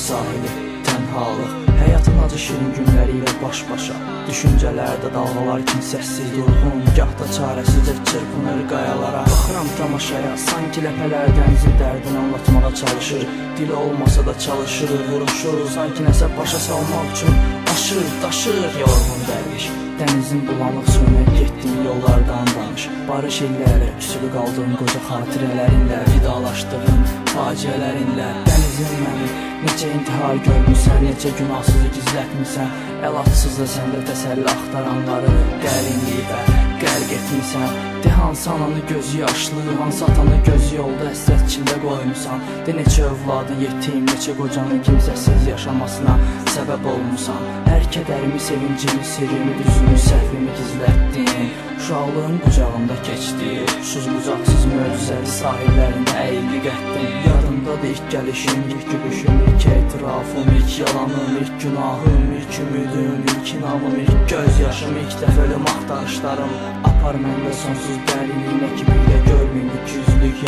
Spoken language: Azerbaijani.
sahili, tənhalıq, həyatın acı şirin günləri ilə baş-başa. Düşüncələrdə dalğalar kimi səssiz durğun, gahda çarəsizcə çırpınır qayalara. Baxıram tamaşaya, sanki ləpələr dənizin dərdini anlatmağa çalışır. Dili olmasa da çalışır, vuruşur, sanki nəsə başa salmaq üçün aşır, daşır. Yorğun dərviş, dənizin bulanıq suyuna getdiyin yollardan danış. Barış illərə, küsülü qaldığın qoca xatirələrinlə, vidalaşdığın faciələrinlə. Dənizin məni necə intihar görmüsən, necə günahsızı gizlətmirsən. Əlacsız da səndə təsəlli axtaranları dərinlikdə qərq etmirsən. De hansı ananı gözü yaşlı, hansı atanı gözü yolda həsrət içində qoymusan. De neçə övladın yetim, neçə qocanın kimsəsiz yaşamasına səbəb olmusan. Hər kədərimi, sevincimi, sirrimi, düzümü, səhvimi gizlətdin. Uşaqlığın qucağında keçdi, uçsuz bucaqsız möcüzəli sahillərində əyildi qəddin. Yadımdadır ilk gəlişim, ilk gülüşüm, ilk etirafım, ilk yalanım, ilk günahım, ilk ümidim, ilk inamım, ilk göz yaşım, ilk dəfə ölüm axtarışlarım. Apar məndə sonsuz dərinliyinə kimi ilə görməyim, 200'lük